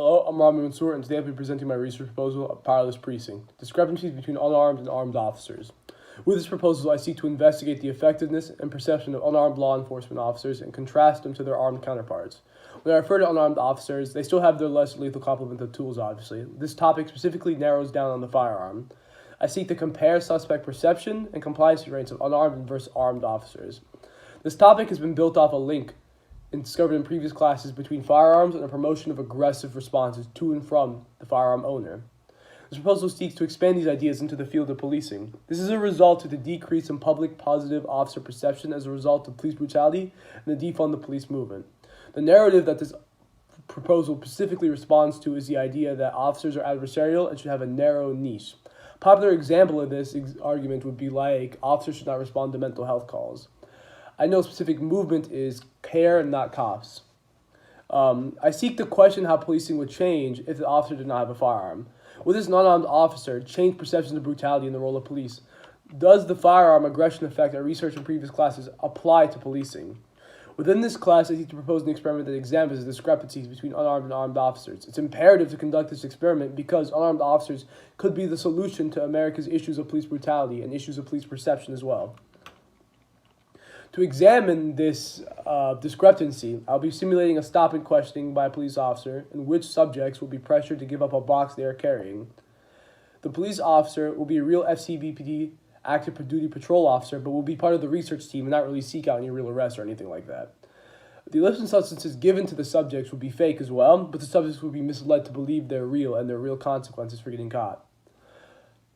Hello, I'm Rami Mansour, and today I'll be presenting my research proposal of Powderless Precinct, discrepancies between unarmed and armed officers. With this proposal, I seek to investigate the effectiveness and perception of unarmed law enforcement officers and contrast them to their armed counterparts. When I refer to unarmed officers, they still have their less lethal complement of tools, obviously. This topic specifically narrows down on the firearm. I seek to compare suspect perception and compliance rates of unarmed versus armed officers. This topic has been built off a link discovered in previous classes between firearms and a promotion of aggressive responses to and from the firearm owner. This proposal seeks to expand these ideas into the field of policing. This is a result of the decrease in public positive officer perception as a result of police brutality and the defund the police movement. The narrative that this proposal specifically responds to is the idea that officers are adversarial and should have a narrow niche. A popular example of this argument would be like officers should not respond to mental health calls. I know a specific movement is care, not cops. I seek to question how policing would change if the officer did not have a firearm. Will this non-armed officer change perceptions of brutality in the role of police? Does the firearm aggression effect I researched in previous classes apply to policing? Within this class, I seek to propose an experiment that examines the discrepancies between unarmed and armed officers. It's imperative to conduct this experiment because unarmed officers could be the solution to America's issues of police brutality and issues of police perception as well. To examine this discrepancy, I'll be simulating a stop and questioning by a police officer in which subjects will be pressured to give up a box they are carrying. The police officer will be a real FCBPD active duty patrol officer, but will be part of the research team and not really seek out any real arrests or anything like that. The illicit substances given to the subjects will be fake as well, but the subjects will be misled to believe they're real and there are real consequences for getting caught.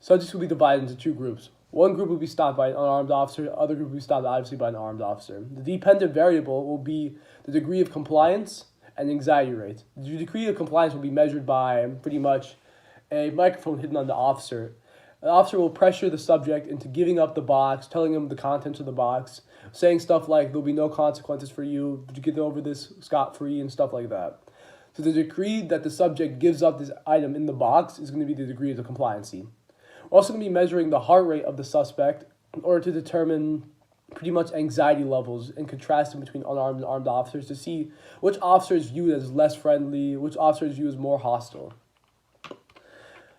Subjects will be divided into two groups. One group will be stopped by an unarmed officer, the other group will be stopped obviously by an armed officer. The dependent variable will be the degree of compliance and anxiety rate. The degree of compliance will be measured by pretty much a microphone hidden on the officer. The officer will pressure the subject into giving up the box, telling him the contents of the box, saying stuff like, there'll be no consequences for you, did you get over this scot-free, and stuff like that. So the degree that the subject gives up this item in the box is going to be the degree of the compliancy. We're also going to be measuring the heart rate of the suspect in order to determine pretty much anxiety levels and contrast them between unarmed and armed officers to see which officer is viewed as less friendly, which officer is viewed as more hostile.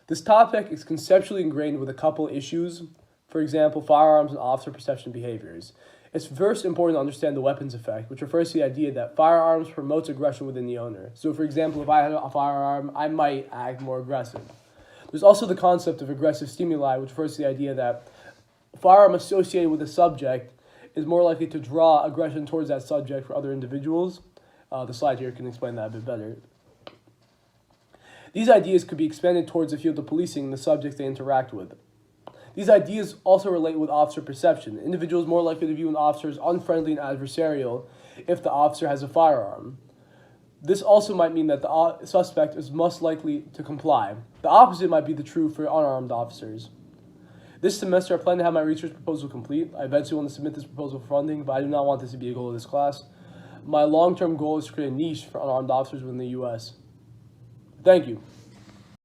This topic is conceptually ingrained with a couple issues, for example, firearms and officer perception behaviors. It's first important to understand the weapons effect, which refers to the idea that firearms promotes aggression within the owner. So for example, if I had a firearm, I might act more aggressive. There's also the concept of aggressive stimuli, which refers to the idea that a firearm associated with a subject is more likely to draw aggression towards that subject for other individuals. The slide here can explain that a bit better. These ideas could be expanded towards the field of policing and the subjects they interact with. These ideas also relate with officer perception. Individuals more likely to view an officer as unfriendly and adversarial if the officer has a firearm. This also might mean that the suspect is most likely to comply. The opposite might be true for unarmed officers. This semester, I plan to have my research proposal complete. I eventually want to submit this proposal for funding, but I do not want this to be a goal of this class. My long-term goal is to create a niche for unarmed officers within the U.S. Thank you.